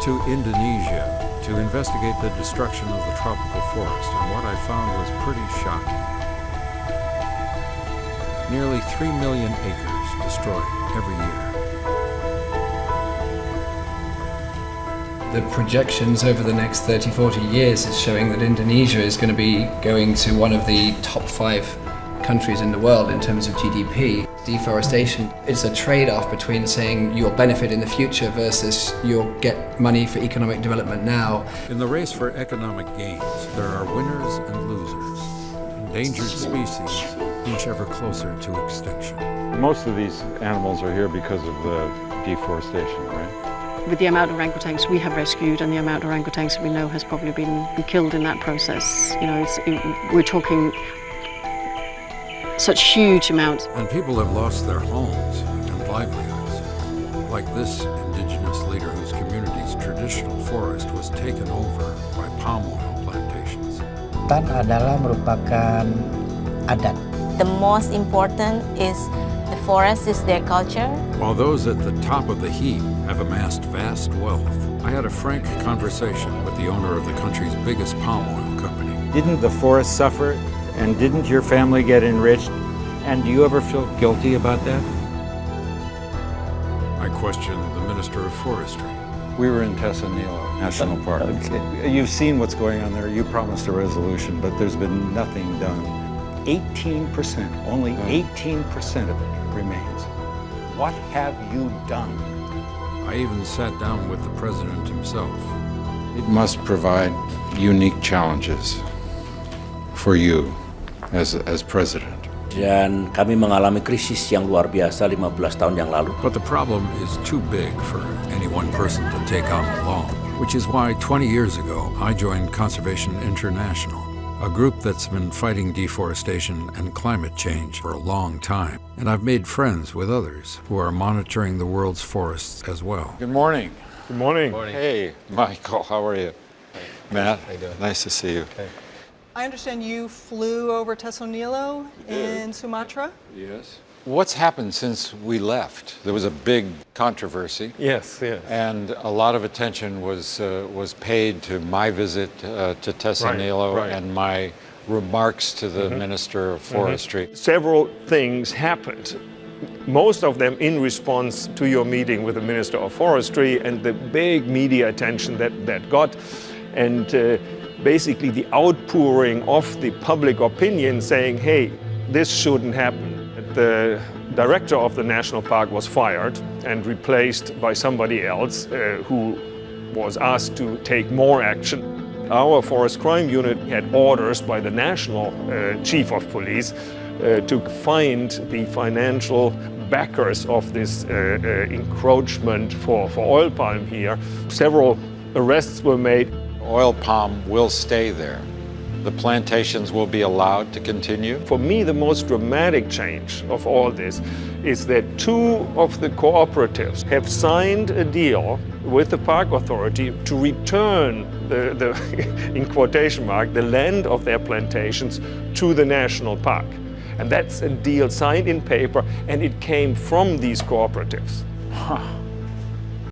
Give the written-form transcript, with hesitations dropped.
to Indonesia to investigate the destruction of the tropical forest, and what I found was pretty shocking. Nearly 3 million acres destroyed every year. The projections over the next 30, 40 years is showing that Indonesia is going to be going to one of the top 5 countries in the world in terms of GDP. Deforestation is a trade-off between saying you'll benefit in the future versus you'll get money for economic development now. In the race for economic gains, there are winners and losers. Endangered species inch ever closer to extinction. Most of these animals are here because of the deforestation, right? With the amount of orangutans we have rescued and the amount of orangutans we know has probably been killed in that process, we're talking such huge amounts. And people have lost their homes and livelihoods, like this indigenous leader whose community's traditional forest was taken over by palm oil plantations. Hutan adalah merupakan adat. The most important is the forest is their culture. While those at the top of the heap have amassed vast wealth, I had a frank conversation with the owner of the country's biggest palm oil company. Didn't the forest suffer, and didn't your family get enriched? And do you ever feel guilty about that? I questioned the Minister of Forestry. We were in Tesonilo National Park. Okay. You've seen what's going on there. You promised a resolution, but there's been nothing done. 18%, only 18% of it remains. What have you done? I even sat down with the president himself. It must provide unique challenges for you as president. Dan kami mengalami krisis yang luar biasa 15 tahun yang lalu. But the problem is too big for any one person to take on alone, which is why 20 years ago I joined Conservation International, a group that's been fighting deforestation and climate change for a long time. And I've made friends with others who are monitoring the world's forests as well. Good morning. Good morning. Hey, Michael, how are you? Matt, How you doing? nice to see you. Hey. I understand you flew over Tesonilo in Sumatra? Yes. What's happened since we left? There was a big controversy. Yes, yes. And a lot of attention was paid to my visit to Tesonilo Right. and my remarks to the Minister of Forestry. Several things happened. Most of them in response to your meeting with the Minister of Forestry and the big media attention that got. And basically the outpouring of the public opinion saying, hey, this shouldn't happen. The director of the national park was fired and replaced by somebody else who was asked to take more action. Our forest crime unit had orders by the national chief of police to find the financial backers of this encroachment for oil palm here. Several arrests were made. Oil palm will stay there. The plantations will be allowed to continue. For me, the most dramatic change of all this is that 2 of the cooperatives have signed a deal with the park authority to return the in quotation mark, the land of their plantations to the national park. And that's a deal signed in paper, and it came from these cooperatives.